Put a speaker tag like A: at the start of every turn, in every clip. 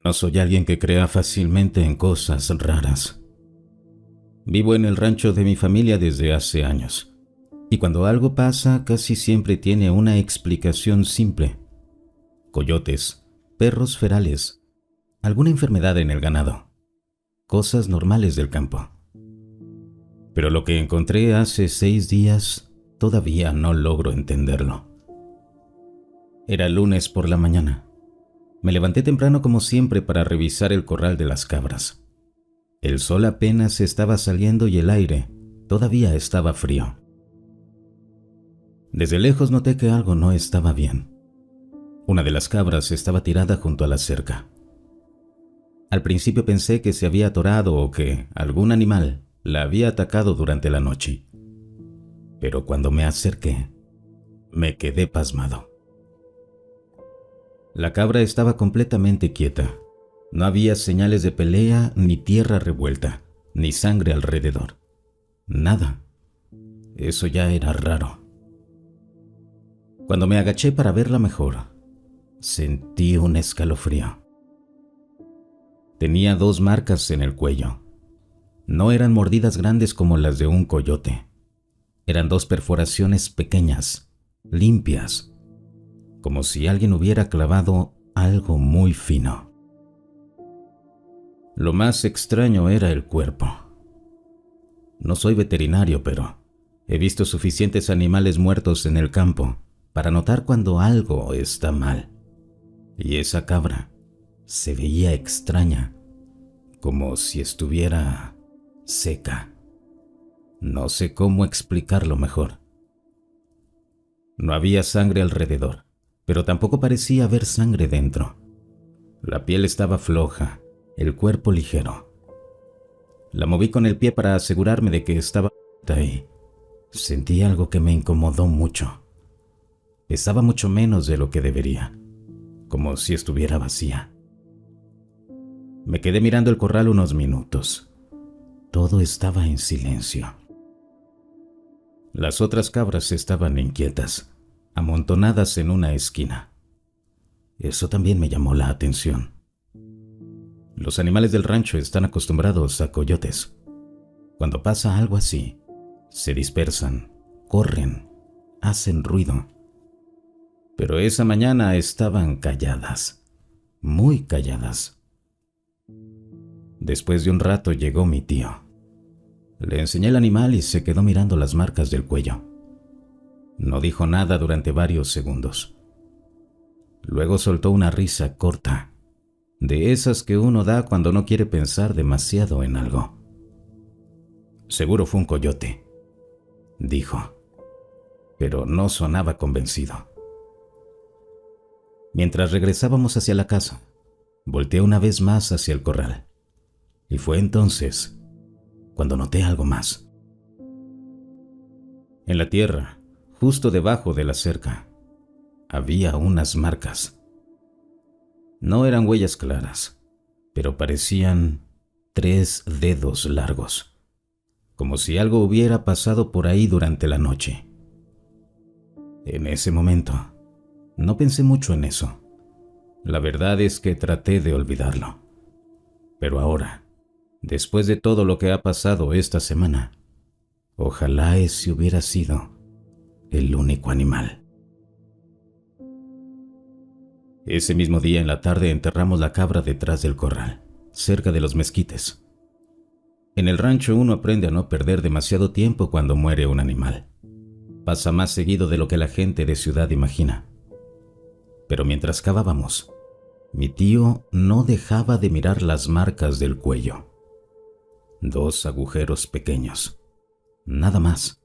A: No soy alguien que crea fácilmente en cosas raras. Vivo en el rancho de mi familia desde hace años, y cuando algo pasa casi siempre tiene una explicación simple. Coyotes, perros ferales, alguna enfermedad en el ganado, cosas normales del campo. Pero lo que encontré hace 6 días todavía no logro entenderlo. Era lunes por la mañana. Me levanté temprano como siempre para revisar el corral de las cabras. El sol apenas estaba saliendo y el aire todavía estaba frío. Desde lejos noté que algo no estaba bien. Una de las cabras estaba tirada junto a la cerca. Al principio pensé que se había atorado o que algún animal la había atacado durante la noche. Pero cuando me acerqué, me quedé pasmado. La cabra estaba completamente quieta. No había señales de pelea, ni tierra revuelta, ni sangre alrededor. Nada. Eso ya era raro. Cuando me agaché para verla mejor, sentí un escalofrío. Tenía 2 marcas en el cuello. No eran mordidas grandes como las de un coyote. Eran 2 perforaciones pequeñas, limpias, como si alguien hubiera clavado algo muy fino. Lo más extraño era el cuerpo. No soy veterinario, pero he visto suficientes animales muertos en el campo para notar cuando algo está mal. Y esa cabra se veía extraña, como si estuviera seca. No sé cómo explicarlo mejor. No había sangre alrededor, pero tampoco parecía haber sangre dentro. La piel estaba floja, el cuerpo ligero. La moví con el pie para asegurarme de que estaba ahí. Sentí algo que me incomodó mucho. Pesaba mucho menos de lo que debería, como si estuviera vacía. Me quedé mirando el corral unos minutos. Todo estaba en silencio. Las otras cabras estaban inquietas, amontonadas en una esquina. Eso también me llamó la atención. Los animales del rancho están acostumbrados a coyotes. Cuando pasa algo así, se dispersan, corren, hacen ruido. Pero esa mañana estaban calladas, muy calladas. Después de un rato llegó mi tío. Le enseñé el animal y se quedó mirando las marcas del cuello. No dijo nada durante varios segundos. Luego soltó una risa corta, de esas que uno da cuando no quiere pensar demasiado en algo. Seguro fue un coyote, dijo, pero no sonaba convencido. Mientras regresábamos hacia la casa, volteé una vez más hacia el corral. Y fue entonces cuando noté algo más. En la tierra, justo debajo de la cerca, había unas marcas. No eran huellas claras, pero parecían 3 dedos largos, como si algo hubiera pasado por ahí durante la noche. En ese momento, no pensé mucho en eso. La verdad es que traté de olvidarlo. Pero ahora, después de todo lo que ha pasado esta semana, ojalá ese hubiera sido el único animal. Ese mismo día en la tarde enterramos la cabra detrás del corral, cerca de los mezquites. En el rancho uno aprende a no perder demasiado tiempo cuando muere un animal. Pasa más seguido de lo que la gente de ciudad imagina. Pero mientras cavábamos, mi tío no dejaba de mirar las marcas del cuello. 2 agujeros pequeños, nada más,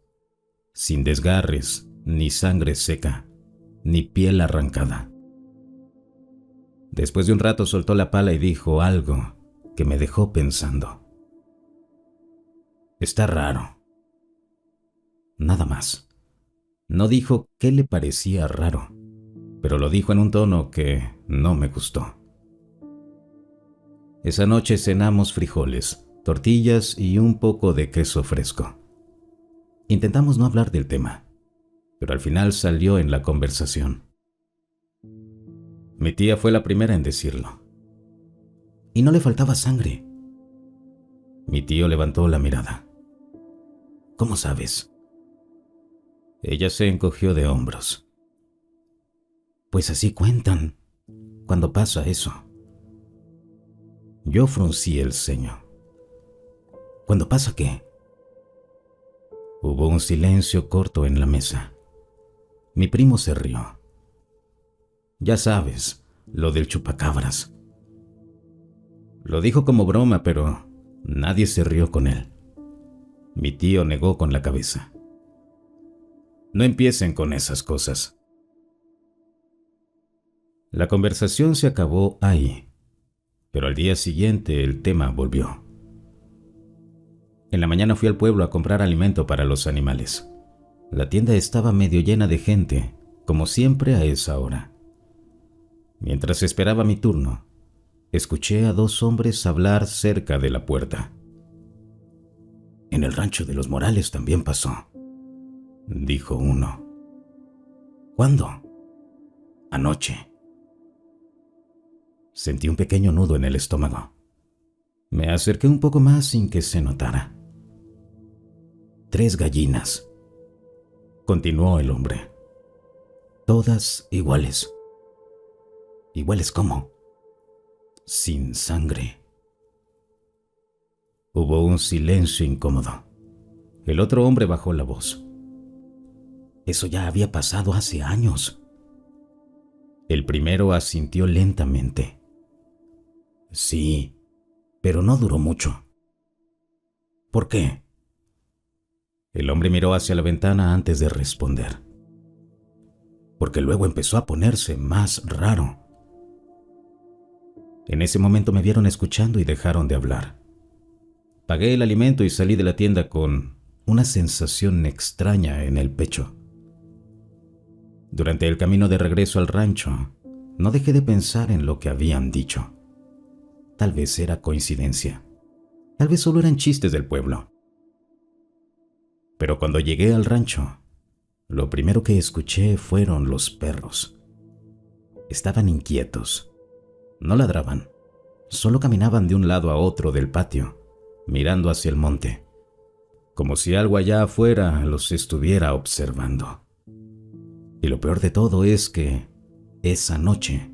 A: sin desgarres, ni sangre seca, ni piel arrancada. Después de un rato soltó la pala y dijo algo que me dejó pensando. Está raro. Nada más. No dijo qué le parecía raro, pero lo dijo en un tono que no me gustó. Esa noche cenamos frijoles, tortillas y un poco de queso fresco. Intentamos no hablar del tema, pero al final salió en la conversación. Mi tía fue la primera en decirlo. y no le faltaba sangre. Mi tío levantó la mirada. ¿Cómo sabes? Ella se encogió de hombros. Pues así cuentan cuando pasa eso. Yo fruncí el ceño. ¿Cuándo pasa qué? Hubo un silencio corto en la mesa. Mi primo se rió. Ya sabes, lo del chupacabras. Lo dijo como broma, pero nadie se rió con él. Mi tío negó con la cabeza. No empiecen con esas cosas. La conversación se acabó ahí, pero al día siguiente el tema volvió. En la mañana fui al pueblo a comprar alimento para los animales. La tienda estaba medio llena de gente, como siempre a esa hora. Mientras esperaba mi turno, escuché a dos hombres hablar cerca de la puerta. En el rancho de los Morales también pasó, dijo uno. ¿Cuándo? Anoche. Sentí un pequeño nudo en el estómago. Me acerqué un poco más sin que se notara. 3 gallinas, continuó el hombre. Todas iguales. ¿Iguales cómo? Sin sangre. Hubo un silencio incómodo. El otro hombre bajó la voz. Eso ya había pasado hace años. El primero asintió lentamente. Sí, pero no duró mucho. ¿Por qué? El hombre miró hacia la ventana antes de responder. Porque luego empezó a ponerse más raro. En ese momento me vieron escuchando y dejaron de hablar. Pagué el alimento y salí de la tienda con una sensación extraña en el pecho. Durante el camino de regreso al rancho, no dejé de pensar en lo que habían dicho. Tal vez era coincidencia. Tal vez solo eran chistes del pueblo. Pero cuando llegué al rancho, lo primero que escuché fueron los perros. Estaban inquietos. No ladraban. Solo caminaban de un lado a otro del patio, mirando hacia el monte, como si algo allá afuera los estuviera observando. Y lo peor de todo es que esa noche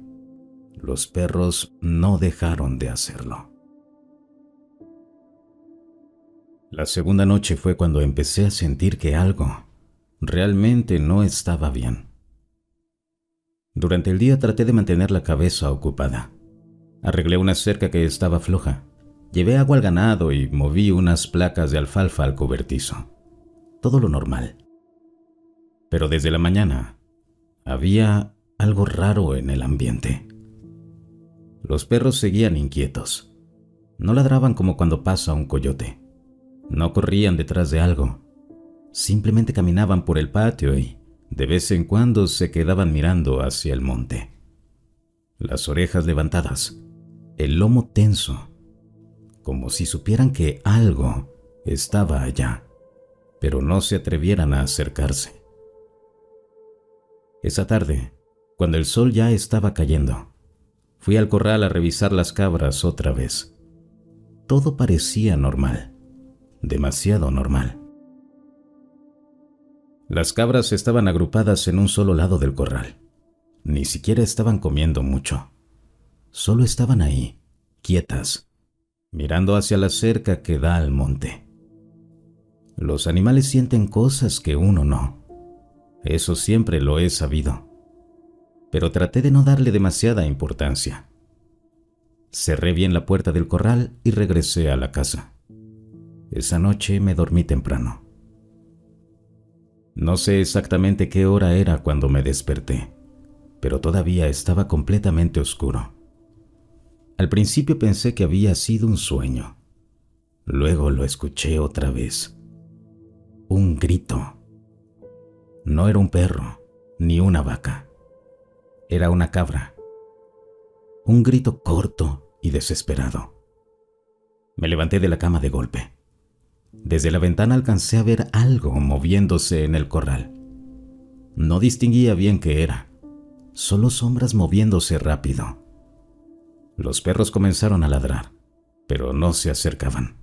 A: los perros no dejaron de hacerlo. La segunda noche fue cuando empecé a sentir que algo realmente no estaba bien. Durante el día traté de mantener la cabeza ocupada. Arreglé una cerca que estaba floja, llevé agua al ganado y moví unas placas de alfalfa al cobertizo. Todo lo normal. Pero desde la mañana había algo raro en el ambiente. Los perros seguían inquietos. No ladraban como cuando pasa un coyote. No corrían detrás de algo. Simplemente caminaban por el patio y de vez en cuando se quedaban mirando hacia el monte. Las orejas levantadas, el lomo tenso, como si supieran que algo estaba allá, pero no se atrevieran a acercarse. Esa tarde, cuando el sol ya estaba cayendo, fui al corral a revisar las cabras otra vez. Todo parecía normal. Demasiado normal. Las cabras estaban agrupadas en un solo lado del corral. Ni siquiera estaban comiendo mucho. Solo estaban ahí, quietas, mirando hacia la cerca que da al monte. Los animales sienten cosas que uno no. Eso siempre lo he sabido. Pero traté de no darle demasiada importancia. Cerré bien la puerta del corral y regresé a la casa. Esa noche me dormí temprano. No sé exactamente qué hora era cuando me desperté, pero todavía estaba completamente oscuro. Al principio pensé que había sido un sueño. Luego lo escuché otra vez. Un grito. No era un perro, ni una vaca. Era una cabra. Un grito corto y desesperado. Me levanté de la cama de golpe. Desde la ventana alcancé a ver algo moviéndose en el corral. No distinguía bien qué era, solo sombras moviéndose rápido. Los perros comenzaron a ladrar, pero no se acercaban.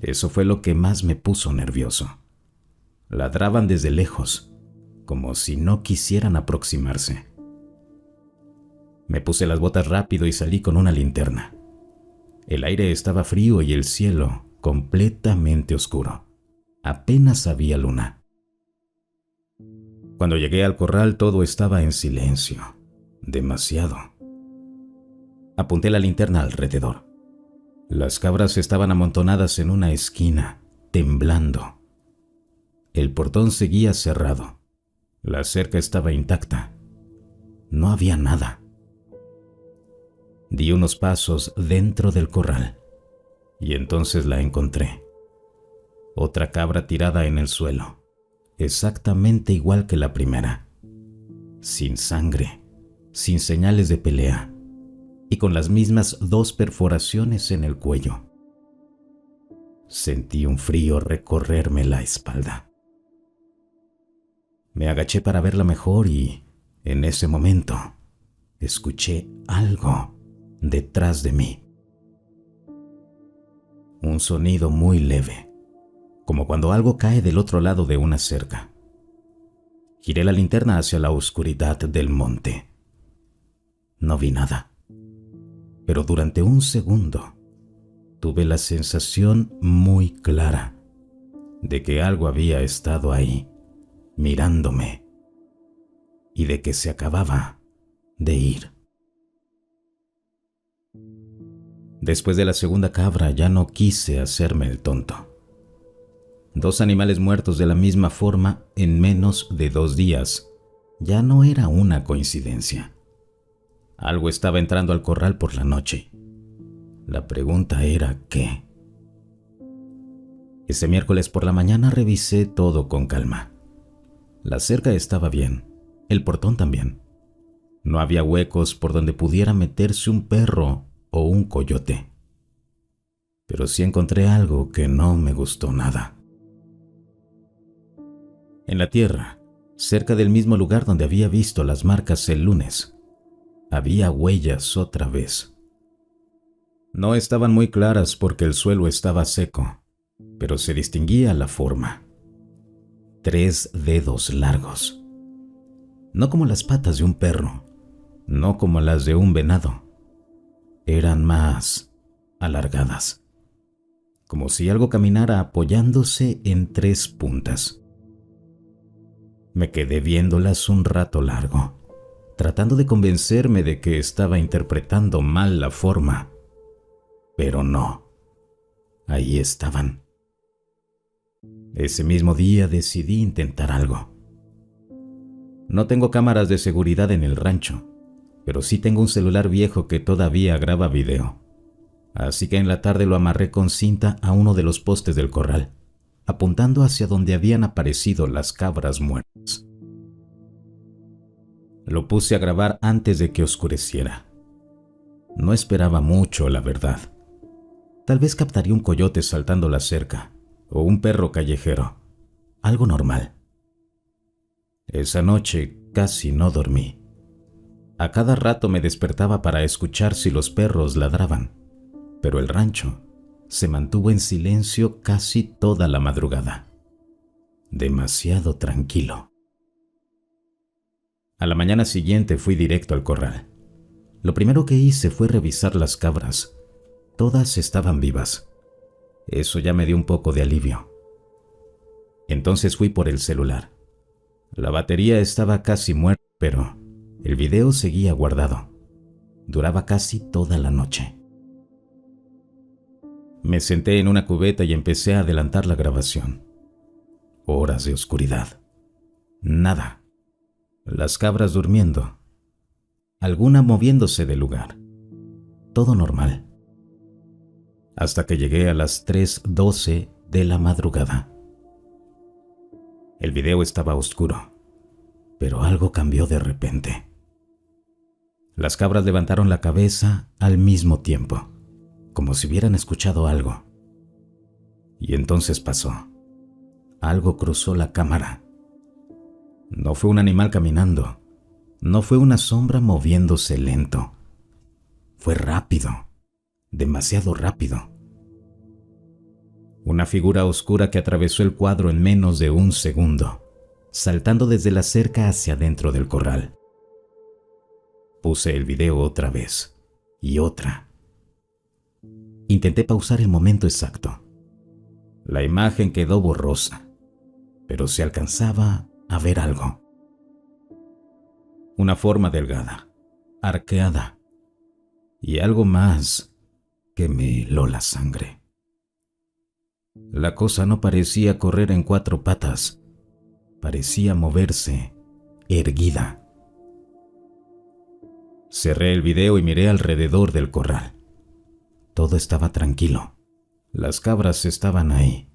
A: Eso fue lo que más me puso nervioso. Ladraban desde lejos, como si no quisieran aproximarse. Me puse las botas rápido y salí con una linterna. El aire estaba frío y el cielo completamente oscuro. Apenas había luna. Cuando llegué al corral todo estaba en silencio. Demasiado. Apunté la linterna alrededor. Las cabras estaban amontonadas en una esquina, temblando. El portón seguía cerrado. La cerca estaba intacta. No había nada. Di unos pasos dentro del corral y entonces la encontré. Otra cabra tirada en el suelo, exactamente igual que la primera. Sin sangre, sin señales de pelea y con las mismas 2 perforaciones en el cuello. Sentí un frío recorrerme la espalda. Me agaché para verla mejor y, en ese momento, escuché algo detrás de mí. Un sonido muy leve, como cuando algo cae del otro lado de una cerca. Giré la linterna hacia la oscuridad del monte. No vi nada, pero durante un segundo tuve la sensación muy clara de que algo había estado ahí, mirándome, y de que se acababa de ir. Después de la segunda cabra ya no quise hacerme el tonto. 2 animales muertos de la misma forma en menos de 2 días ya no era una coincidencia. Algo estaba entrando al corral por la noche. La pregunta era ¿qué? Ese miércoles por la mañana revisé todo con calma. La cerca estaba bien, el portón también. No había huecos por donde pudiera meterse un perro o un coyote. Pero sí encontré algo que no me gustó nada. En la tierra, cerca del mismo lugar donde había visto las marcas el lunes, había huellas otra vez. No estaban muy claras porque el suelo estaba seco, pero se distinguía la forma. 3 dedos largos. No como las patas de un perro, no como las de un venado. Eran más alargadas, como si algo caminara apoyándose en 3 puntas. Me quedé viéndolas un rato largo, tratando de convencerme de que estaba interpretando mal la forma, pero no, ahí estaban. Ese mismo día decidí intentar algo. No tengo cámaras de seguridad en el rancho, pero sí tengo un celular viejo que todavía graba video. Así que en la tarde lo amarré con cinta a uno de los postes del corral, apuntando hacia donde habían aparecido las cabras muertas. Lo puse a grabar antes de que oscureciera. No esperaba mucho, la verdad. Tal vez captaría un coyote saltando la cerca, o un perro callejero, algo normal. Esa noche casi no dormí. A cada rato me despertaba para escuchar si los perros ladraban, pero el rancho se mantuvo en silencio casi toda la madrugada. Demasiado tranquilo. A la mañana siguiente fui directo al corral. Lo primero que hice fue revisar las cabras. Todas estaban vivas. Eso ya me dio un poco de alivio. Entonces fui por el celular. La batería estaba casi muerta, pero el video seguía guardado. Duraba casi toda la noche. Me senté en una cubeta y empecé a adelantar la grabación. Horas de oscuridad. Nada. Las cabras durmiendo. Alguna moviéndose del lugar. Todo normal. Hasta que llegué a las 3:12 de la madrugada. El video estaba oscuro, pero algo cambió de repente. Las cabras levantaron la cabeza al mismo tiempo, como si hubieran escuchado algo. Y entonces pasó. Algo cruzó la cámara. No fue un animal caminando, no fue una sombra moviéndose lento. Fue rápido, demasiado rápido. Una figura oscura que atravesó el cuadro en menos de un segundo, saltando desde la cerca hacia dentro del corral. Puse el video otra vez y otra. Intenté pausar el momento exacto. La imagen quedó borrosa, pero se alcanzaba a ver algo. Una forma delgada, arqueada, y algo más que me heló la sangre. La cosa no parecía correr en 4 patas, parecía moverse erguida. Cerré el video y miré alrededor del corral. Todo estaba tranquilo. Las cabras estaban ahí.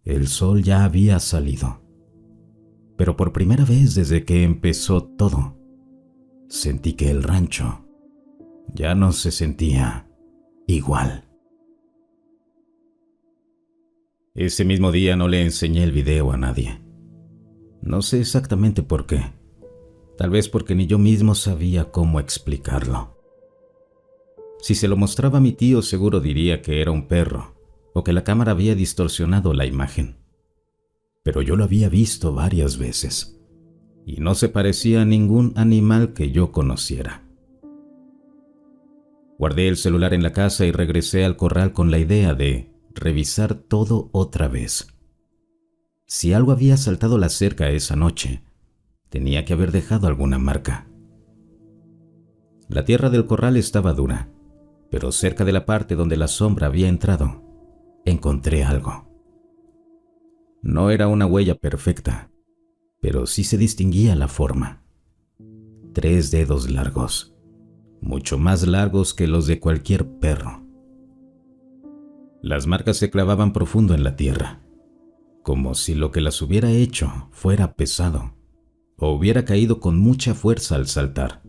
A: El sol ya había salido. Pero por primera vez desde que empezó todo, sentí que el rancho ya no se sentía igual. Ese mismo día no le enseñé el video a nadie. No sé exactamente por qué. Tal vez porque ni yo mismo sabía cómo explicarlo. Si se lo mostraba a mi tío, seguro diría que era un perro o que la cámara había distorsionado la imagen. Pero yo lo había visto varias veces y no se parecía a ningún animal que yo conociera. Guardé el celular en la casa y regresé al corral con la idea de revisar todo otra vez. Si algo había saltado la cerca esa noche, tenía que haber dejado alguna marca. La tierra del corral estaba dura, pero cerca de la parte donde la sombra había entrado, encontré algo. No era una huella perfecta, pero sí se distinguía la forma. 3 dedos largos, mucho más largos que los de cualquier perro. Las marcas se clavaban profundo en la tierra, como si lo que las hubiera hecho fuera pesado o hubiera caído con mucha fuerza al saltar.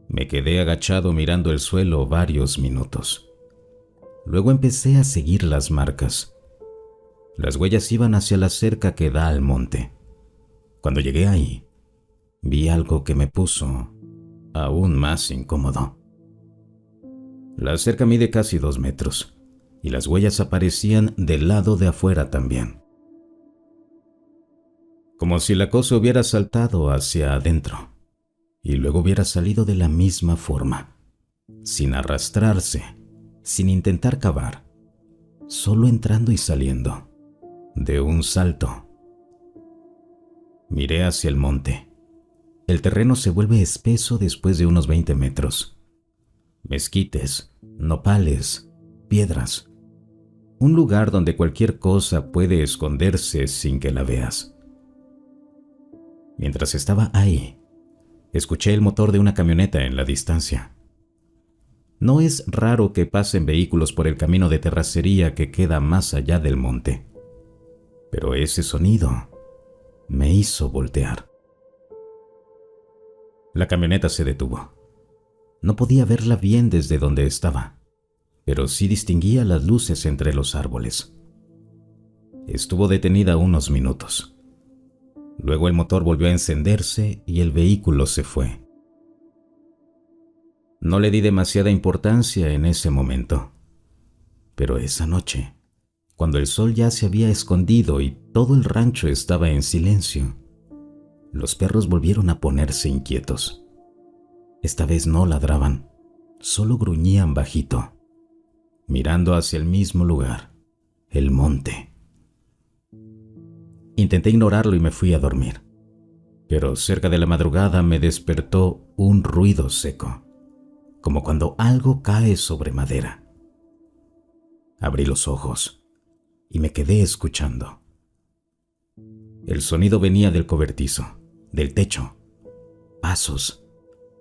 A: Me quedé agachado mirando el suelo varios minutos. Luego empecé a seguir las marcas. Las huellas iban hacia la cerca que da al monte. Cuando llegué ahí, vi algo que me puso aún más incómodo. La cerca mide casi 2 metros y las huellas aparecían del lado de afuera también. Como si la cosa hubiera saltado hacia adentro y luego hubiera salido de la misma forma, sin arrastrarse, sin intentar cavar, solo entrando y saliendo, de un salto. Miré hacia el monte. El terreno se vuelve espeso después de unos 20 metros. Mezquites, nopales, piedras. Un lugar donde cualquier cosa puede esconderse sin que la veas. Mientras estaba ahí, escuché el motor de una camioneta en la distancia. No es raro que pasen vehículos por el camino de terracería que queda más allá del monte, pero ese sonido me hizo voltear. La camioneta se detuvo. No podía verla bien desde donde estaba, pero sí distinguía las luces entre los árboles. Estuvo detenida unos minutos. Luego el motor volvió a encenderse y el vehículo se fue. No le di demasiada importancia en ese momento, pero esa noche, cuando el sol ya se había escondido y todo el rancho estaba en silencio, los perros volvieron a ponerse inquietos. Esta vez no ladraban, solo gruñían bajito, mirando hacia el mismo lugar, el monte. Intenté ignorarlo y me fui a dormir, pero cerca de la madrugada me despertó un ruido seco, como cuando algo cae sobre madera. Abrí los ojos y me quedé escuchando. El sonido venía del cobertizo, del techo, pasos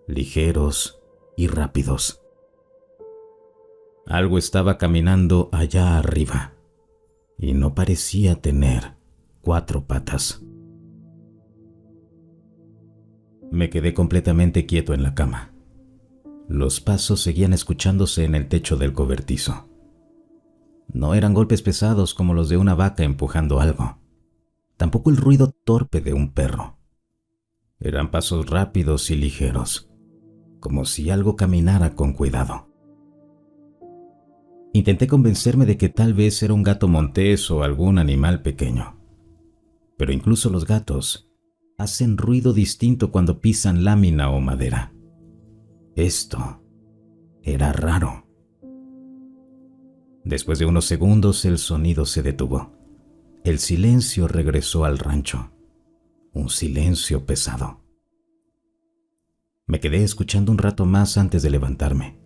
A: ligeros y rápidos. Algo estaba caminando allá arriba y no parecía tener 4 patas. Me quedé completamente quieto en la cama. Los pasos seguían escuchándose en el techo del cobertizo. No eran golpes pesados como los de una vaca empujando algo, tampoco el ruido torpe de un perro. Eran pasos rápidos y ligeros, como si algo caminara con cuidado. Intenté convencerme de que tal vez era un gato montés o algún animal pequeño, pero incluso los gatos hacen ruido distinto cuando pisan lámina o madera. Esto era raro. Después de unos segundos el sonido se detuvo. El silencio regresó al rancho. Un silencio pesado. Me quedé escuchando un rato más antes de levantarme.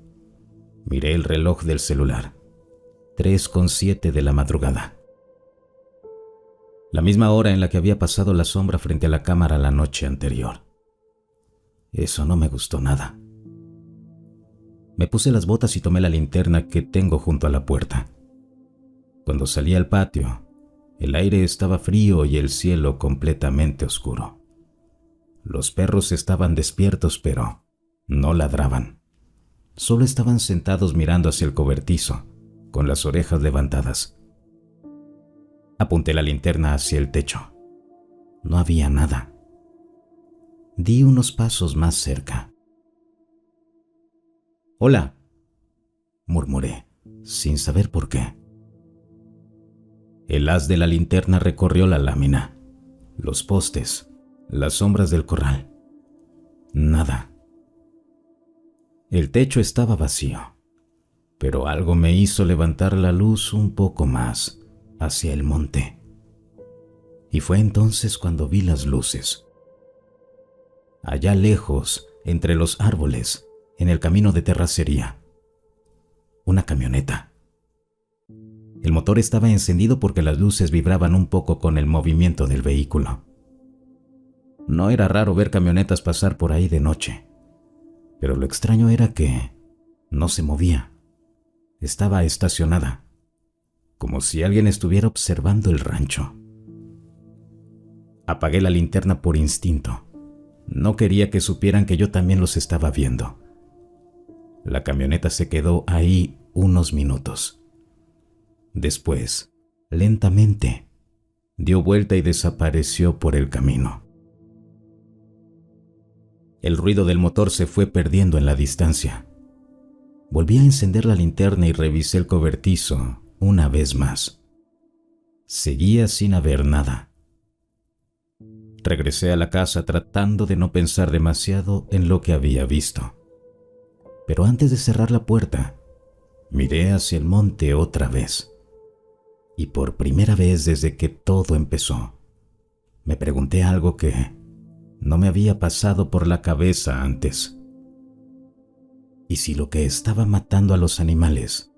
A: Miré el reloj del celular. 3:07 de la madrugada. La misma hora en la que había pasado la sombra frente a la cámara la noche anterior. Eso no me gustó nada. Me puse las botas y tomé la linterna que tengo junto a la puerta. Cuando salí al patio, el aire estaba frío y el cielo completamente oscuro. Los perros estaban despiertos, pero no ladraban. Solo estaban sentados mirando hacia el cobertizo, con las orejas levantadas. Apunté la linterna hacia el techo. No había nada. Di unos pasos más cerca. «Hola», murmuré, sin saber por qué. El haz de la linterna recorrió la lámina, los postes, las sombras del corral. Nada. El techo estaba vacío, pero algo me hizo levantar la luz un poco más hacia el monte. Y fue entonces cuando vi las luces. Allá lejos, entre los árboles, en el camino de terracería, una camioneta. El motor estaba encendido porque las luces vibraban un poco con el movimiento del vehículo. No era raro ver camionetas pasar por ahí de noche, pero lo extraño era que no se movía. Estaba estacionada, como si alguien estuviera observando el rancho. Apagué la linterna por instinto. No quería que supieran que yo también los estaba viendo. La camioneta se quedó ahí unos minutos. Después, lentamente, dio vuelta y desapareció por el camino. El ruido del motor se fue perdiendo en la distancia. Volví a encender la linterna y revisé el cobertizo una vez más. Seguía sin haber nada. Regresé a la casa tratando de no pensar demasiado en lo que había visto. Pero antes de cerrar la puerta, miré hacia el monte otra vez. Y por primera vez desde que todo empezó, me pregunté algo que no me había pasado por la cabeza antes. ¿Y si lo que estaba matando a los animales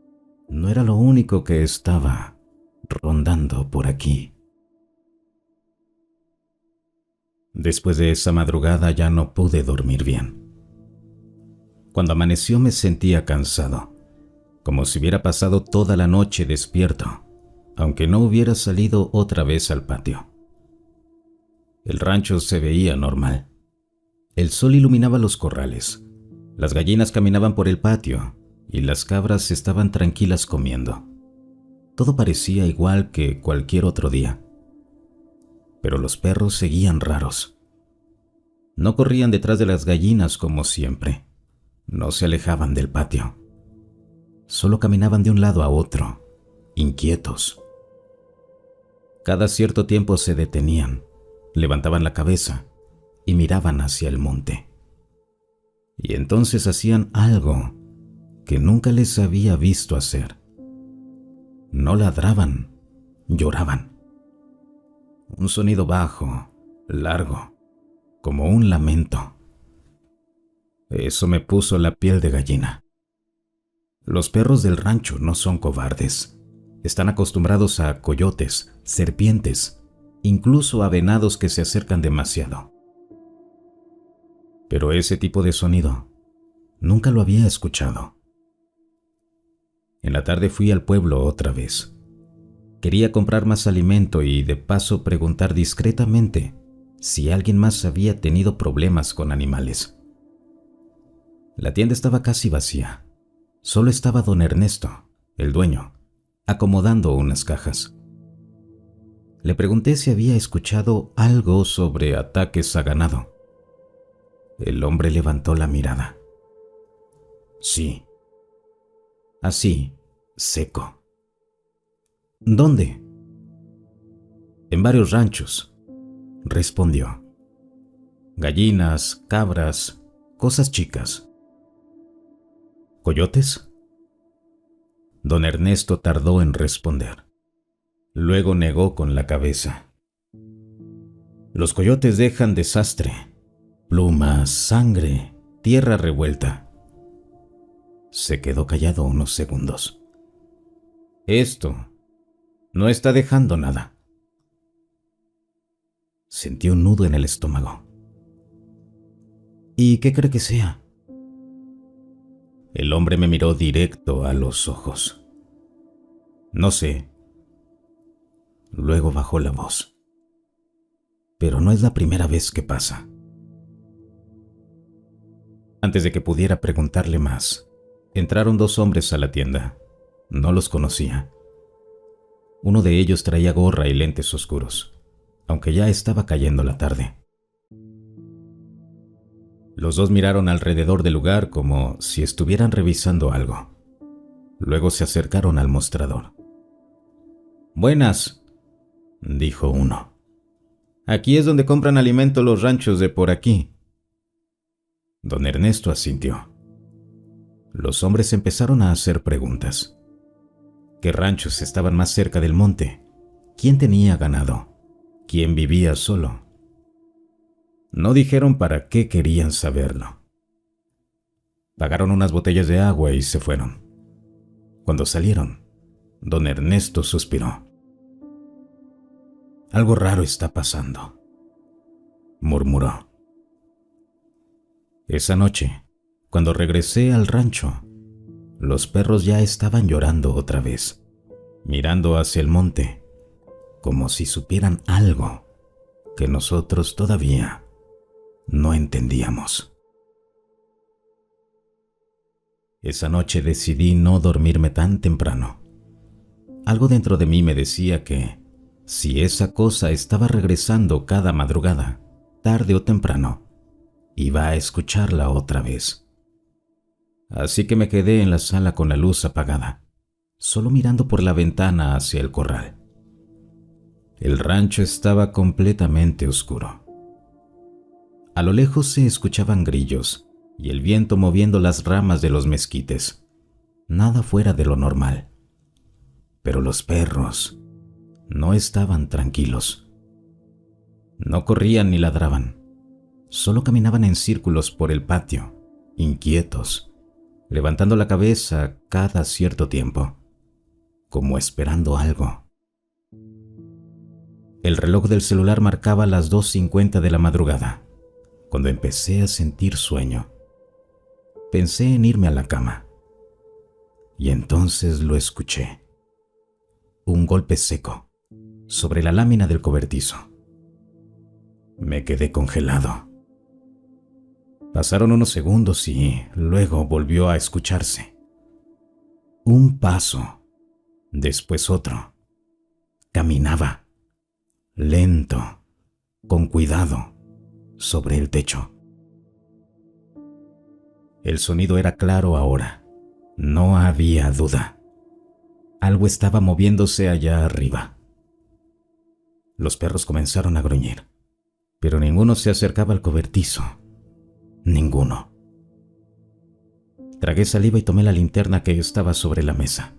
A: no era lo único que estaba rondando por aquí? Después de esa madrugada ya no pude dormir bien. Cuando amaneció me sentía cansado, como si hubiera pasado toda la noche despierto, aunque no hubiera salido otra vez al patio. El rancho se veía normal. El sol iluminaba los corrales, las gallinas caminaban por el patio y las cabras estaban tranquilas comiendo. Todo parecía igual que cualquier otro día. Pero los perros seguían raros. No corrían detrás de las gallinas como siempre. No se alejaban del patio. Solo caminaban de un lado a otro, inquietos. Cada cierto tiempo se detenían, levantaban la cabeza y miraban hacia el monte. Y entonces hacían algo que nunca les había visto hacer. No ladraban, lloraban. Un sonido bajo, largo, como un lamento. Eso me puso la piel de gallina. Los perros del rancho no son cobardes. Están acostumbrados a coyotes, serpientes, incluso a venados que se acercan demasiado. Pero ese tipo de sonido nunca lo había escuchado. En la tarde fui al pueblo otra vez. Quería comprar más alimento y de paso preguntar discretamente si alguien más había tenido problemas con animales. La tienda estaba casi vacía. Solo estaba don Ernesto, el dueño, acomodando unas cajas. Le pregunté si había escuchado algo sobre ataques a ganado. El hombre levantó la mirada. Sí. Así, seco. ¿Dónde? En varios ranchos, respondió. Gallinas, cabras, cosas chicas. ¿Coyotes? Don Ernesto tardó en responder. Luego negó con la cabeza. Los coyotes dejan desastre, plumas, sangre, tierra revuelta. Se quedó callado unos segundos. Esto no está dejando nada. Sentí un nudo en el estómago. ¿Y qué cree que sea? El hombre me miró directo a los ojos. No sé. Luego bajó la voz. Pero no es la primera vez que pasa. Antes de que pudiera preguntarle más, entraron dos hombres a la tienda. No los conocía. Uno de ellos traía gorra y lentes oscuros, aunque ya estaba cayendo la tarde. Los dos miraron alrededor del lugar como si estuvieran revisando algo. Luego se acercaron al mostrador. Buenas, dijo uno. Aquí es donde compran alimento los ranchos de por aquí. Don Ernesto asintió. Los hombres empezaron a hacer preguntas. ¿Qué ranchos estaban más cerca del monte? ¿Quién tenía ganado? ¿Quién vivía solo? No dijeron para qué querían saberlo. Pagaron unas botellas de agua y se fueron. Cuando salieron, don Ernesto suspiró. Algo raro está pasando, murmuró. Esa noche, cuando regresé al rancho, los perros ya estaban llorando otra vez, mirando hacia el monte, como si supieran algo que nosotros todavía no entendíamos. Esa noche decidí no dormirme tan temprano. Algo dentro de mí me decía que, si esa cosa estaba regresando cada madrugada, tarde o temprano, iba a escucharla otra vez. Así que me quedé en la sala con la luz apagada, solo mirando por la ventana hacia el corral. El rancho estaba completamente oscuro. A lo lejos se escuchaban grillos y el viento moviendo las ramas de los mezquites. Nada fuera de lo normal. Pero los perros no estaban tranquilos. No corrían ni ladraban. Solo caminaban en círculos por el patio, inquietos, levantando la cabeza cada cierto tiempo, como esperando algo. El reloj del celular marcaba las 2:50 de la madrugada, cuando empecé a sentir sueño. Pensé en irme a la cama. Y entonces lo escuché. Un golpe seco sobre la lámina del cobertizo. Me quedé congelado. Pasaron unos segundos y luego volvió a escucharse. Un paso, después otro. Caminaba, lento, con cuidado, sobre el techo. El sonido era claro ahora. No había duda. Algo estaba moviéndose allá arriba. Los perros comenzaron a gruñir, pero ninguno se acercaba al cobertizo. Ninguno. Tragué saliva y tomé la linterna que estaba sobre la mesa.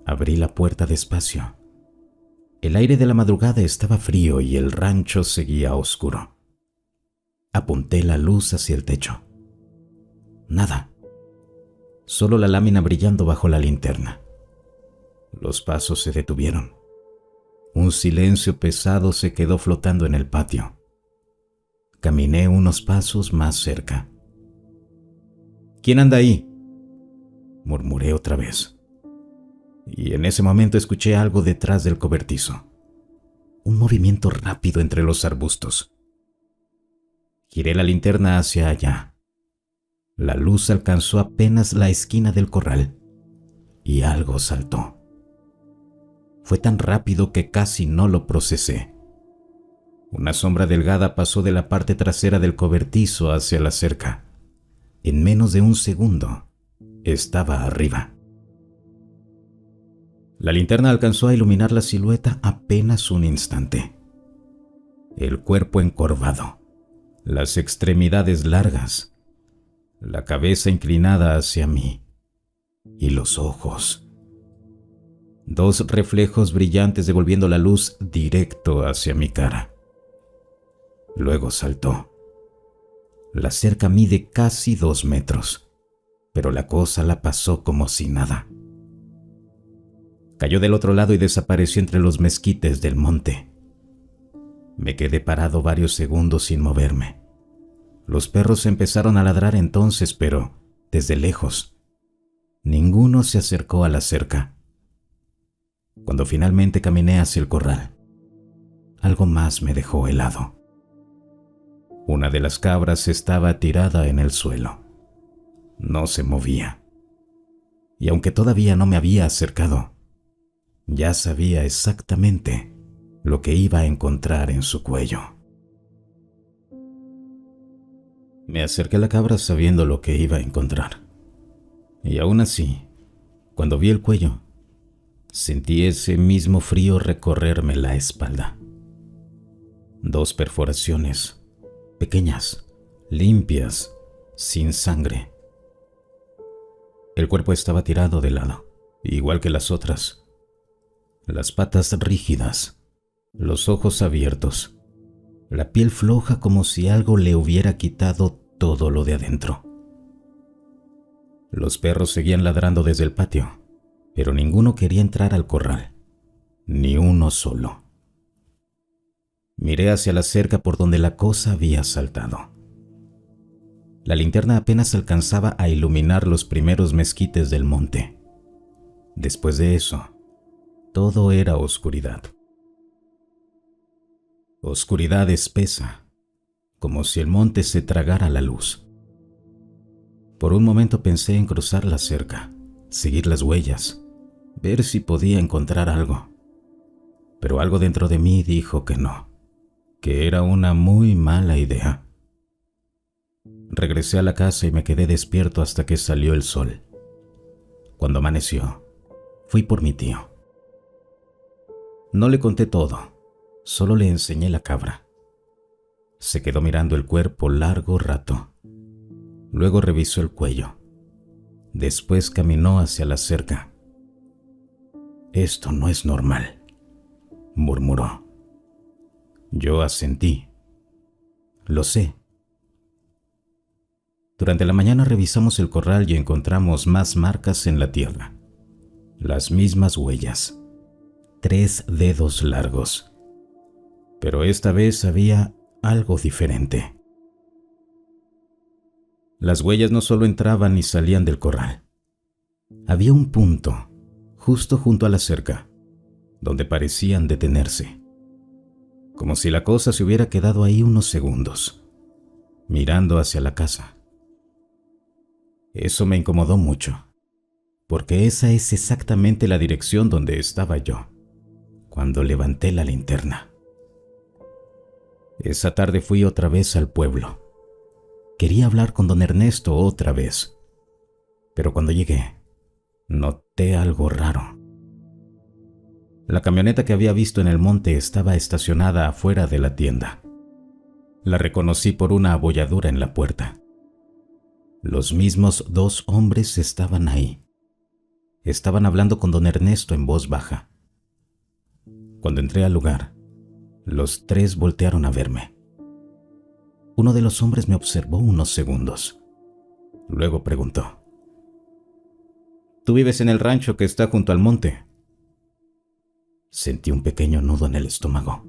A: Abrí la puerta despacio. El aire de la madrugada estaba frío y el rancho seguía oscuro. Apunté la luz hacia el techo. Nada. Solo la lámina brillando bajo la linterna. Los pasos se detuvieron. Un silencio pesado se quedó flotando en el patio. Caminé unos pasos más cerca. ¿Quién anda ahí?, murmuré otra vez. Y en ese momento escuché algo detrás del cobertizo. Un movimiento rápido entre los arbustos. Giré la linterna hacia allá. La luz alcanzó apenas la esquina del corral y algo saltó. Fue tan rápido que casi no lo procesé. Una sombra delgada pasó de la parte trasera del cobertizo hacia la cerca. En menos de un segundo, estaba arriba. La linterna alcanzó a iluminar la silueta apenas un instante. El cuerpo encorvado, las extremidades largas, la cabeza inclinada hacia mí y los ojos. Dos reflejos brillantes devolviendo la luz directo hacia mi cara. Luego saltó. La cerca mide casi 2 metros, pero la cosa la pasó como si nada. Cayó del otro lado y desapareció entre los mezquites del monte. Me quedé parado varios segundos sin moverme. Los perros empezaron a ladrar entonces, pero desde lejos. Ninguno se acercó a la cerca. Cuando finalmente caminé hacia el corral, algo más me dejó helado. Una de las cabras estaba tirada en el suelo. No se movía. Y aunque todavía no me había acercado, ya sabía exactamente lo que iba a encontrar en su cuello. Me acerqué a la cabra sabiendo lo que iba a encontrar. Y aún así, cuando vi el cuello, sentí ese mismo frío recorrerme la espalda. 2 perforaciones, pequeñas, limpias, sin sangre. El cuerpo estaba tirado de lado, igual que las otras. Las patas rígidas, los ojos abiertos, la piel floja como si algo le hubiera quitado todo lo de adentro. Los perros seguían ladrando desde el patio, pero ninguno quería entrar al corral, ni uno solo. Miré hacia la cerca por donde la cosa había saltado. La linterna apenas alcanzaba a iluminar los primeros mezquites del monte. Después de eso, todo era oscuridad. Oscuridad espesa, como si el monte se tragara la luz. Por un momento pensé en cruzar la cerca, seguir las huellas, ver si podía encontrar algo. Pero algo dentro de mí dijo que no, que era una muy mala idea. Regresé a la casa y me quedé despierto hasta que salió el sol. Cuando amaneció, fui por mi tío. No le conté todo, solo le enseñé la cabra. Se quedó mirando el cuerpo largo rato. Luego revisó el cuello. Después caminó hacia la cerca. «Esto no es normal», murmuró. Yo asentí. «Lo sé». Durante la mañana revisamos el corral y encontramos más marcas en la tierra. Las mismas huellas. 3 dedos largos. Pero esta vez había algo diferente. Las huellas no solo entraban y salían del corral. Había un punto, justo junto a la cerca, donde parecían detenerse. Como si la cosa se hubiera quedado ahí unos segundos, mirando hacia la casa. Eso me incomodó mucho, porque esa es exactamente la dirección donde estaba yo, cuando levanté la linterna. Esa tarde fui otra vez al pueblo. Quería hablar con don Ernesto otra vez, pero cuando llegué, noté algo raro. La camioneta que había visto en el monte estaba estacionada afuera de la tienda. La reconocí por una abolladura en la puerta. Los mismos 2 hombres estaban ahí. Estaban hablando con don Ernesto en voz baja. Cuando entré al lugar, los 3 voltearon a verme. Uno de los hombres me observó unos segundos. Luego preguntó: «¿Tú vives en el rancho que está junto al monte?» Sentí un pequeño nudo en el estómago.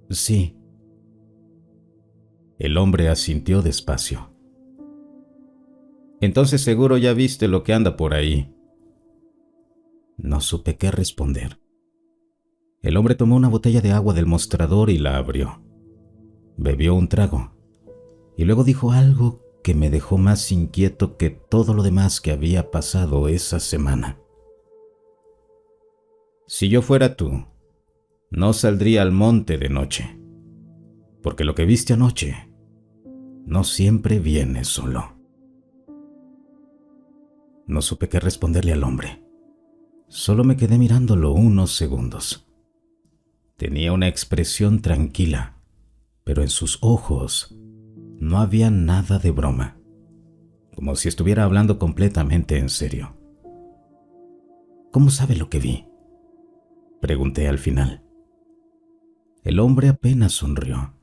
A: «Sí». El hombre asintió despacio. «Entonces seguro ya viste lo que anda por ahí». No supe qué responder. El hombre tomó una botella de agua del mostrador y la abrió. Bebió un trago y luego dijo algo que me dejó más inquieto que todo lo demás que había pasado esa semana. «Si yo fuera tú, no saldría al monte de noche, porque lo que viste anoche no siempre viene solo». No supe qué responderle al hombre. Solo me quedé mirándolo unos segundos. Tenía una expresión tranquila, pero en sus ojos no había nada de broma, como si estuviera hablando completamente en serio. ¿Cómo sabe lo que vi?, pregunté al final. El hombre apenas sonrió.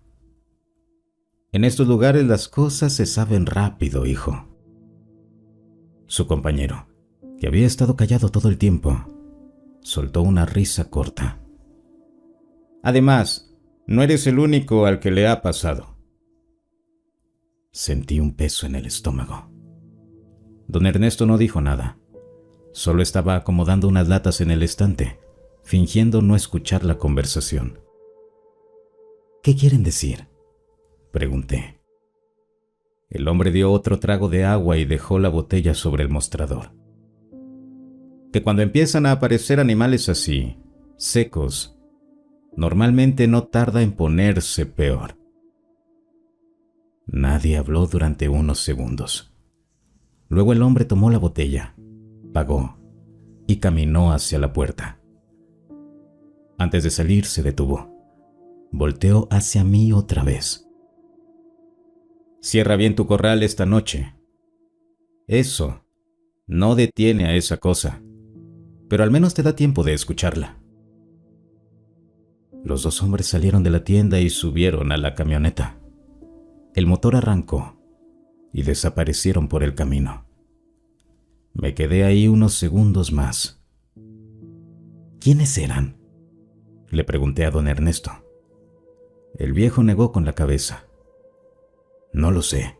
A: En estos lugares las cosas se saben rápido, hijo. Su compañero, que había estado callado todo el tiempo, soltó una risa corta. Además, no eres el único al que le ha pasado. Sentí un peso en el estómago. Don Ernesto no dijo nada. Solo estaba acomodando unas latas en el estante, fingiendo no escuchar la conversación. ¿Qué quieren decir?, pregunté. El hombre dio otro trago de agua y dejó la botella sobre el mostrador. Que cuando empiezan a aparecer animales así, secos, normalmente no tarda en ponerse peor. Nadie habló durante unos segundos. Luego el hombre tomó la botella, pagó y caminó hacia la puerta. Antes de salir se detuvo. Volteó hacia mí otra vez. Cierra bien tu corral esta noche. Eso no detiene a esa cosa, pero al menos te da tiempo de escucharla. Los dos hombres salieron de la tienda y subieron a la camioneta. El motor arrancó y desaparecieron por el camino. Me quedé ahí unos segundos más. ¿Quiénes eran?, le pregunté a don Ernesto. El viejo negó con la cabeza. No lo sé,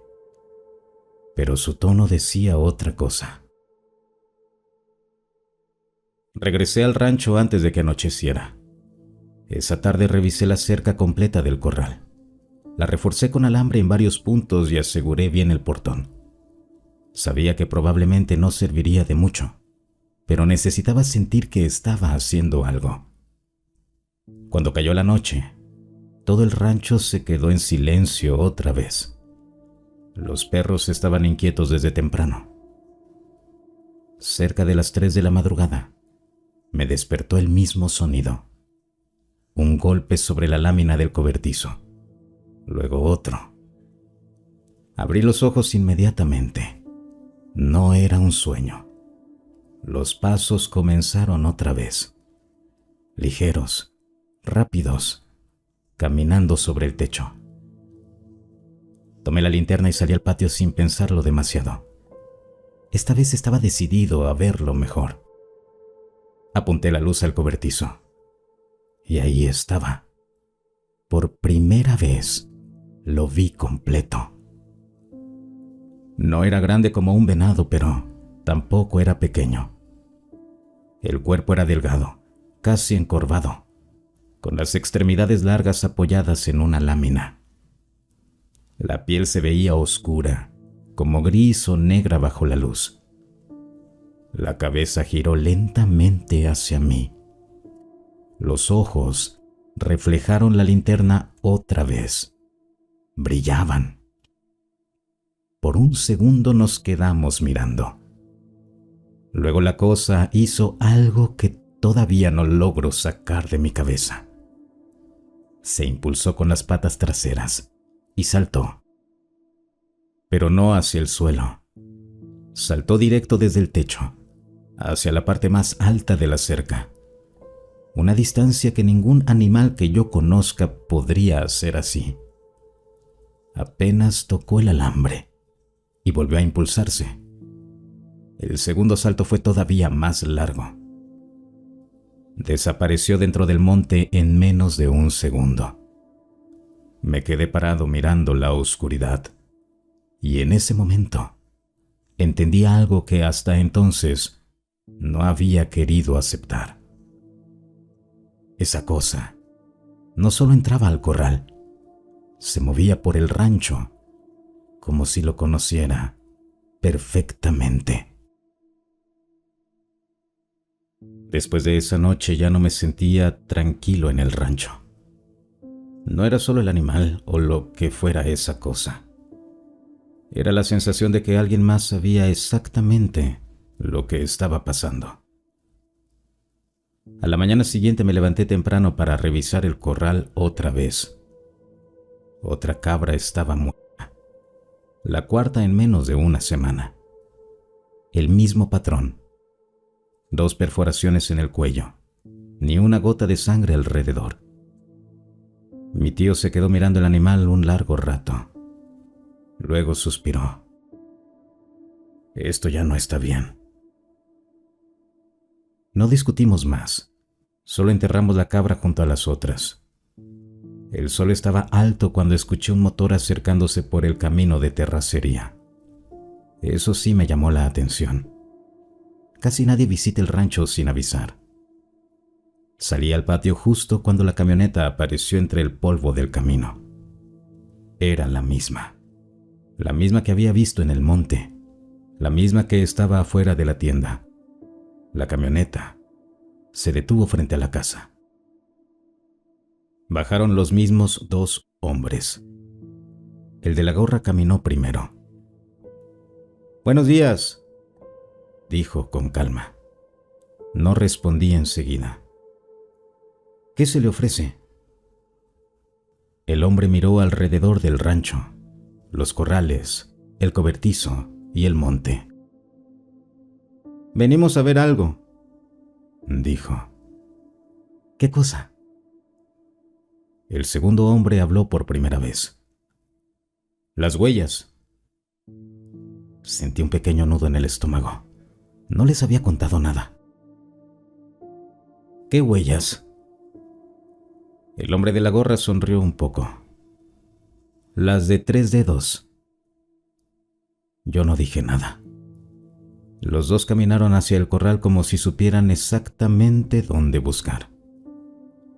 A: pero su tono decía otra cosa. Regresé al rancho antes de que anocheciera. Esa tarde revisé la cerca completa del corral. La reforcé con alambre en varios puntos y aseguré bien el portón. Sabía que probablemente no serviría de mucho, pero necesitaba sentir que estaba haciendo algo. Cuando cayó la noche, todo el rancho se quedó en silencio otra vez. Los perros estaban inquietos desde temprano. Cerca de las 3 de la madrugada, me despertó el mismo sonido. Un golpe sobre la lámina del cobertizo. Luego otro. Abrí los ojos inmediatamente. No era un sueño. Los pasos comenzaron otra vez. Ligeros, rápidos, caminando sobre el techo. Tomé la linterna y salí al patio sin pensarlo demasiado. Esta vez estaba decidido a verlo mejor. Apunté la luz al cobertizo. Y ahí estaba. Por primera vez lo vi completo. No era grande como un venado, pero tampoco era pequeño. El cuerpo era delgado, casi encorvado, con las extremidades largas apoyadas en una lámina. La piel se veía oscura, como gris o negra bajo la luz. La cabeza giró lentamente hacia mí. Los ojos reflejaron la linterna otra vez. Brillaban. Por un segundo nos quedamos mirando. Luego la cosa hizo algo que todavía no logro sacar de mi cabeza. Se impulsó con las patas traseras y saltó. Pero no hacia el suelo. Saltó directo desde el techo, hacia la parte más alta de la cerca. Una distancia que ningún animal que yo conozca podría hacer así. Apenas tocó el alambre y volvió a impulsarse. El segundo salto fue todavía más largo. Desapareció dentro del monte en menos de un segundo. Me quedé parado mirando la oscuridad, y en ese momento entendí algo que hasta entonces no había querido aceptar. Esa cosa no solo entraba al corral, se movía por el rancho como si lo conociera perfectamente. Después de esa noche ya no me sentía tranquilo en el rancho. No era solo el animal o lo que fuera esa cosa. Era la sensación de que alguien más sabía exactamente lo que estaba pasando. A la mañana siguiente me levanté temprano para revisar el corral otra vez. Otra cabra estaba muerta. La cuarta en menos de una semana. El mismo patrón. 2 perforaciones en el cuello. Ni una gota de sangre alrededor. Mi tío se quedó mirando el animal un largo rato. Luego suspiró. Esto ya no está bien. No discutimos más. Solo enterramos la cabra junto a las otras. El sol estaba alto cuando escuché un motor acercándose por el camino de terracería. Eso sí me llamó la atención. Casi nadie visita el rancho sin avisar. Salí al patio justo cuando la camioneta apareció entre el polvo del camino. Era la misma que había visto en el monte, la misma que estaba afuera de la tienda. La camioneta se detuvo frente a la casa. Bajaron los mismos 2 hombres. El de la gorra caminó primero. «Buenos días», dijo con calma. No respondí enseguida. «¿Qué se le ofrece?» El hombre miró alrededor del rancho, los corrales, el cobertizo y el monte. «Venimos a ver algo», dijo. «¿Qué cosa?» El segundo hombre habló por primera vez. «Las huellas». Sentí un pequeño nudo en el estómago. No les había contado nada. «¿Qué huellas?» El hombre de la gorra sonrió un poco. «Las de 3 dedos». Yo no dije nada. Los dos caminaron hacia el corral como si supieran exactamente dónde buscar.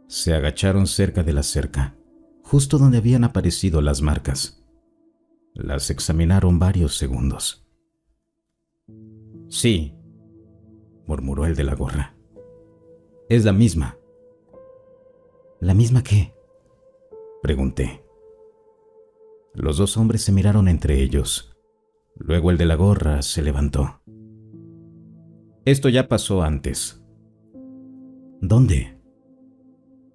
A: Se agacharon cerca de la cerca, justo donde habían aparecido las marcas. Las examinaron varios segundos. «Sí», murmuró el de la gorra. «Es la misma». «¿La misma qué?», pregunté. Los 2 hombres se miraron entre ellos. Luego el de la gorra se levantó. «Esto ya pasó antes». «¿Dónde?»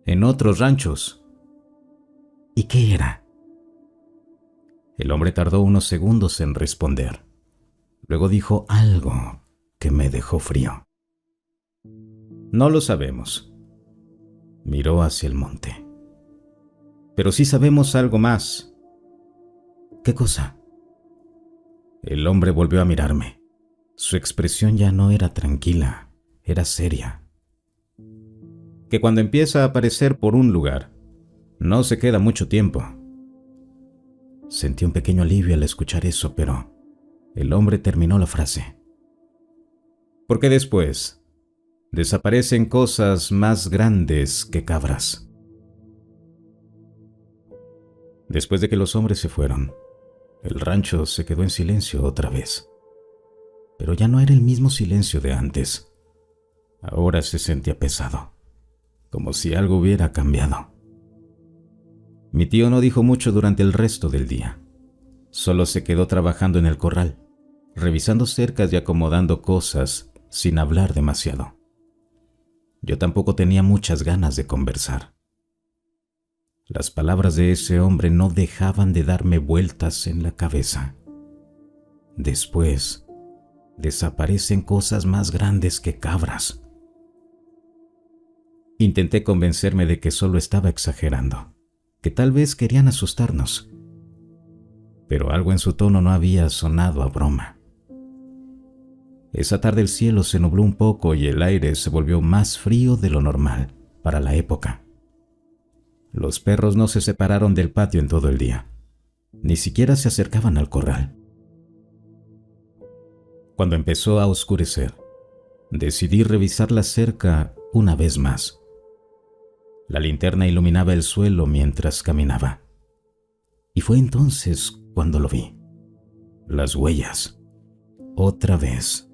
A: «En otros ranchos». «¿Y qué era?» El hombre tardó unos segundos en responder. Luego dijo algo que me dejó frío. «No lo sabemos». Miró hacia el monte. «Pero sí sabemos algo más». «¿Qué cosa?» El hombre volvió a mirarme. Su expresión ya no era tranquila, era seria. «Que cuando empieza a aparecer por un lugar, no se queda mucho tiempo». Sentí un pequeño alivio al escuchar eso, pero el hombre terminó la frase. «Porque después desaparecen cosas más grandes que cabras». Después de que los hombres se fueron, el rancho se quedó en silencio otra vez. Pero ya no era el mismo silencio de antes. Ahora se sentía pesado, como si algo hubiera cambiado. Mi tío no dijo mucho durante el resto del día. Solo se quedó trabajando en el corral, revisando cercas y acomodando cosas sin hablar demasiado. Yo tampoco tenía muchas ganas de conversar. Las palabras de ese hombre no dejaban de darme vueltas en la cabeza. Después, desaparecen cosas más grandes que cabras. Intenté convencerme de que solo estaba exagerando, que tal vez querían asustarnos. Pero algo en su tono no había sonado a broma. Esa tarde el cielo se nubló un poco y el aire se volvió más frío de lo normal para la época. Los perros no se separaron del patio en todo el día. Ni siquiera se acercaban al corral. Cuando empezó a oscurecer, decidí revisar la cerca una vez más. La linterna iluminaba el suelo mientras caminaba. Y fue entonces cuando lo vi. Las huellas. Otra vez.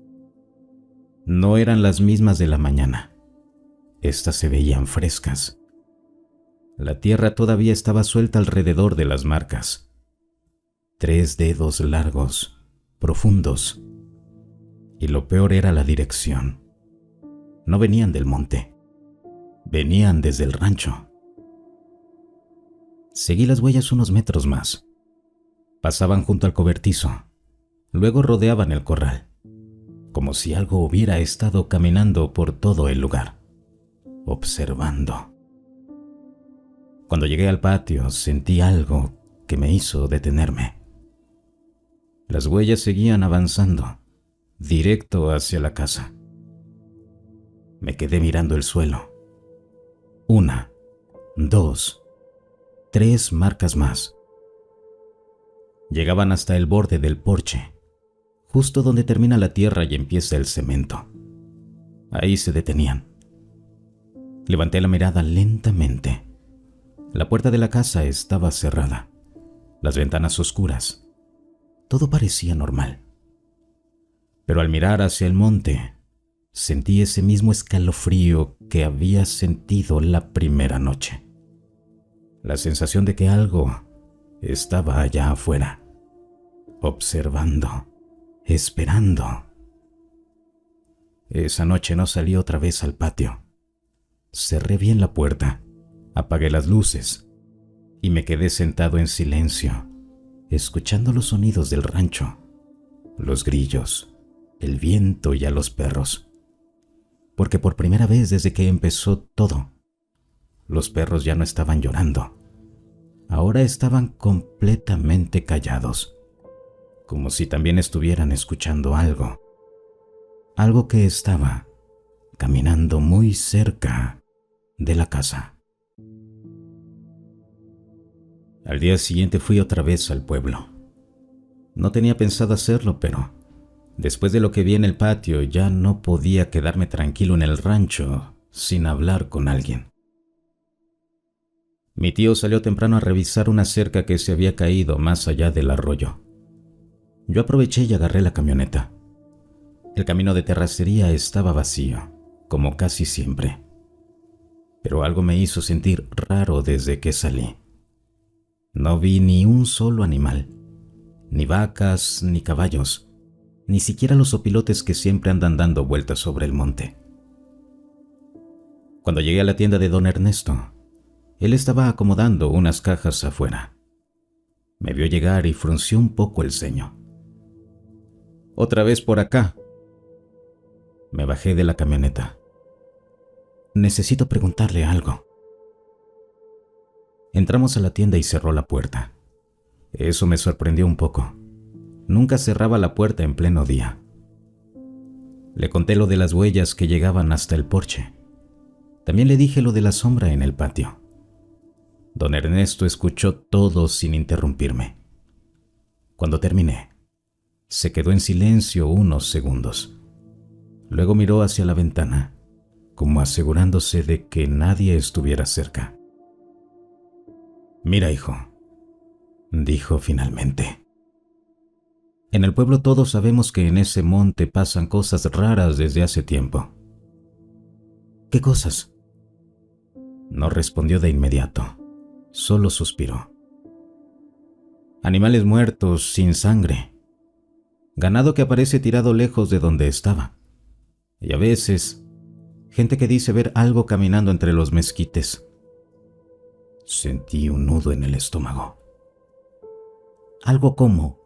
A: No eran las mismas de la mañana. Estas se veían frescas. La tierra todavía estaba suelta alrededor de las marcas. 3 dedos largos, profundos. Y lo peor era la dirección. No venían del monte, venían desde el rancho. Seguí las huellas unos metros más. Pasaban junto al cobertizo, luego rodeaban el corral, como si algo hubiera estado caminando por todo el lugar, observando. Cuando llegué al patio, sentí algo que me hizo detenerme. Las huellas seguían avanzando, directo hacia la casa. Me quedé mirando el suelo. 1, 2, 3 marcas más. Llegaban hasta el borde del porche, justo donde termina la tierra y empieza el cemento. Ahí se detenían. Levanté la mirada lentamente. La puerta de la casa estaba cerrada, las ventanas oscuras. Todo parecía normal. Pero al mirar hacia el monte, sentí ese mismo escalofrío que había sentido la primera noche. La sensación de que algo estaba allá afuera, observando, esperando. Esa noche no salí otra vez al patio. Cerré bien la puerta, apagué las luces y me quedé sentado en silencio, escuchando los sonidos del rancho, los grillos, el viento y a los perros. Porque por primera vez desde que empezó todo, los perros ya no estaban llorando. Ahora estaban completamente callados, como si también estuvieran escuchando algo. Algo que estaba caminando muy cerca de la casa. Al día siguiente fui otra vez al pueblo. No tenía pensado hacerlo, pero después de lo que vi en el patio ya no podía quedarme tranquilo en el rancho sin hablar con alguien. Mi tío salió temprano a revisar una cerca que se había caído más allá del arroyo. Yo aproveché y agarré la camioneta. El camino de terracería estaba vacío, como casi siempre. Pero algo me hizo sentir raro desde que salí. No vi ni un solo animal, ni vacas, ni caballos, ni siquiera los opilotes que siempre andan dando vueltas sobre el monte. Cuando llegué a la tienda de don Ernesto, él estaba acomodando unas cajas afuera. Me vio llegar y frunció un poco el ceño. «¿Otra vez por acá?» Me bajé de la camioneta. «Necesito preguntarle algo». Entramos a la tienda y cerró la puerta. Eso me sorprendió un poco. Nunca cerraba la puerta en pleno día. Le conté lo de las huellas que llegaban hasta el porche. También le dije lo de la sombra en el patio. Don Ernesto escuchó todo sin interrumpirme. Cuando terminé, se quedó en silencio unos segundos. Luego miró hacia la ventana, como asegurándose de que nadie estuviera cerca. «Mira, hijo», dijo finalmente. «En el pueblo todos sabemos que en ese monte pasan cosas raras desde hace tiempo». «¿Qué cosas?». No respondió de inmediato, solo suspiró. «Animales muertos sin sangre. Ganado que aparece tirado lejos de donde estaba. Y a veces, gente que dice ver algo caminando entre los mezquites». Sentí un nudo en el estómago. «¿Algo cómo?».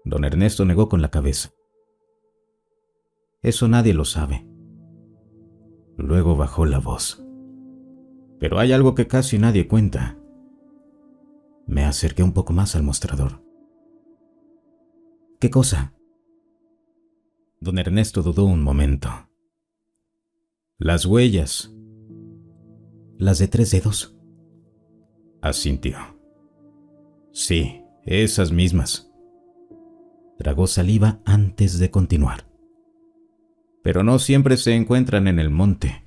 A: Don Ernesto negó con la cabeza. «Eso nadie lo sabe». Luego bajó la voz. «Pero hay algo que casi nadie cuenta». Me acerqué un poco más al mostrador. «¿Qué cosa?». Don Ernesto dudó un momento. «Las huellas». «¿Las de 3 dedos?». Asintió. «Sí, esas mismas». Tragó saliva antes de continuar. «Pero no siempre se encuentran en el monte».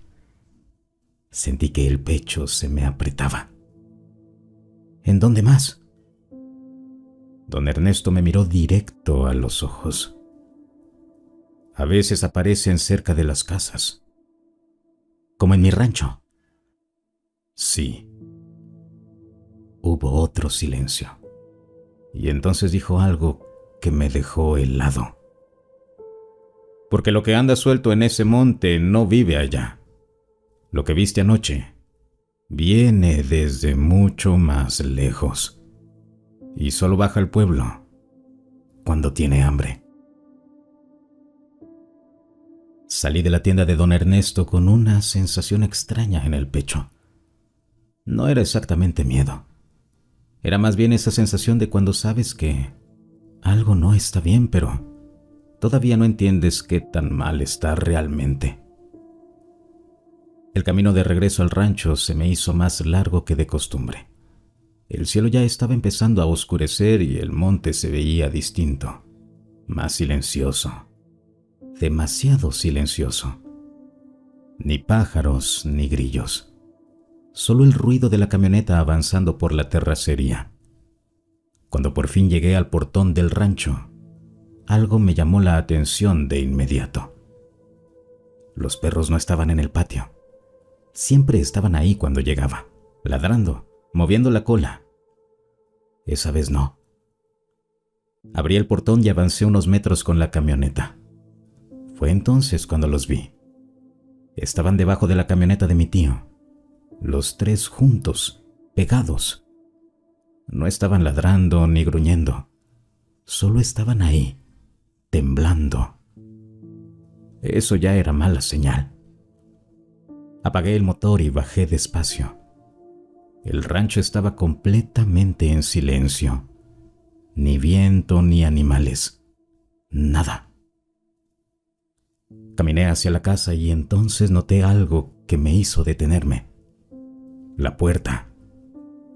A: Sentí que el pecho se me apretaba. «¿En dónde más?». Don Ernesto me miró directo a los ojos. «A veces aparecen cerca de las casas». «¿Como en mi rancho?». «Sí». Hubo otro silencio. Y entonces dijo algo que me dejó helado. porque lo que anda suelto en ese monte no vive allá. Lo que viste anoche viene desde mucho más lejos y solo baja al pueblo cuando tiene hambre. Salí de la tienda de don Ernesto con una sensación extraña en el pecho. No era exactamente miedo. Era más bien esa sensación de cuando sabes que algo no está bien, pero todavía no entiendes qué tan mal está realmente. El camino de regreso al rancho se me hizo más largo que de costumbre. El cielo ya estaba empezando a oscurecer y el monte se veía distinto, más silencioso, demasiado silencioso. Ni pájaros ni grillos, solo el ruido de la camioneta avanzando por la terracería. Cuando por fin llegué al portón del rancho, algo me llamó la atención de inmediato. Los perros no estaban en el patio. Siempre estaban ahí cuando llegaba, ladrando, moviendo la cola. Esa vez no. Abrí el portón y avancé unos metros con la camioneta. Fue entonces cuando los vi. Estaban debajo de la camioneta de mi tío, los tres juntos, pegados. No estaban ladrando ni gruñendo, solo estaban ahí, temblando. Eso ya era mala señal. Apagué el motor y bajé despacio. El rancho estaba completamente en silencio. Ni viento ni animales. Nada. Caminé hacia la casa y entonces noté algo que me hizo detenerme. La puerta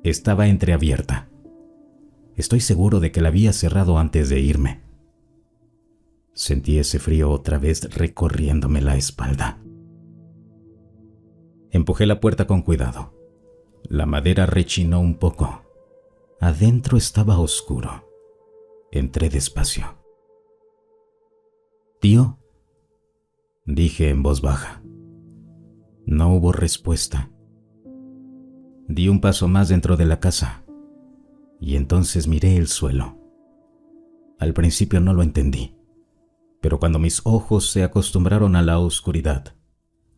A: estaba entreabierta. Estoy seguro de que la había cerrado antes de irme. Sentí ese frío otra vez recorriéndome la espalda. Empujé la puerta con cuidado. La madera rechinó un poco. Adentro estaba oscuro. Entré despacio. «Tío», dije en voz baja. No hubo respuesta. Di un paso más dentro de la casa y entonces miré el suelo. Al principio no lo entendí, pero cuando mis ojos se acostumbraron a la oscuridad,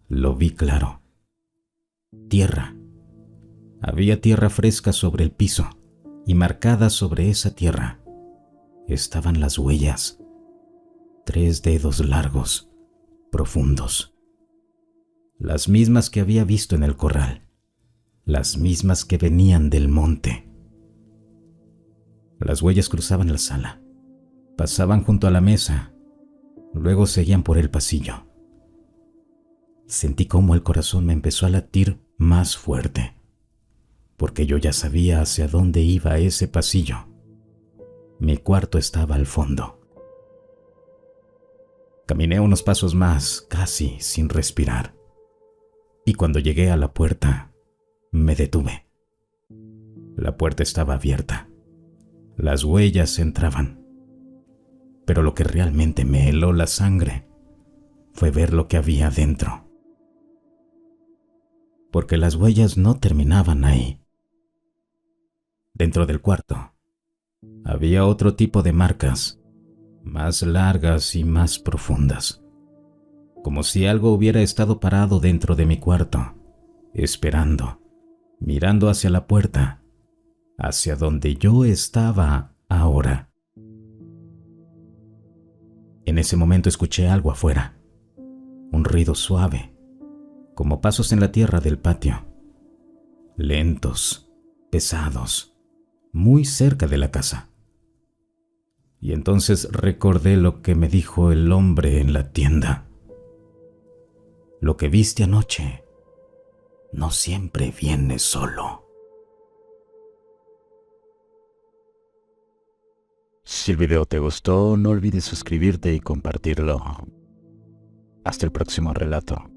A: lo vi claro. Tierra. Había tierra fresca sobre el piso y marcadas sobre esa tierra estaban las huellas. 3 dedos largos, profundos. Las mismas que había visto en el corral. Las mismas que venían del monte. Las huellas cruzaban la sala, pasaban junto a la mesa, luego seguían por el pasillo. Sentí cómo el corazón me empezó a latir más fuerte, porque yo ya sabía hacia dónde iba ese pasillo. Mi cuarto estaba al fondo. Caminé unos pasos más, casi sin respirar, y cuando llegué a la puerta, me detuve. La puerta estaba abierta. Las huellas entraban. Pero lo que realmente me heló la sangre fue ver lo que había dentro. Porque las huellas no terminaban ahí. Dentro del cuarto había otro tipo de marcas, más largas y más profundas. Como si algo hubiera estado parado dentro de mi cuarto, esperando, mirando hacia la puerta, hacia donde yo estaba ahora. En ese momento escuché algo afuera, un ruido suave, como pasos en la tierra del patio, lentos, pesados, muy cerca de la casa. Y entonces recordé lo que me dijo el hombre en la tienda. Lo que viste anoche no siempre viene solo.
B: Si el video te gustó, no olvides suscribirte y compartirlo. Hasta el próximo relato.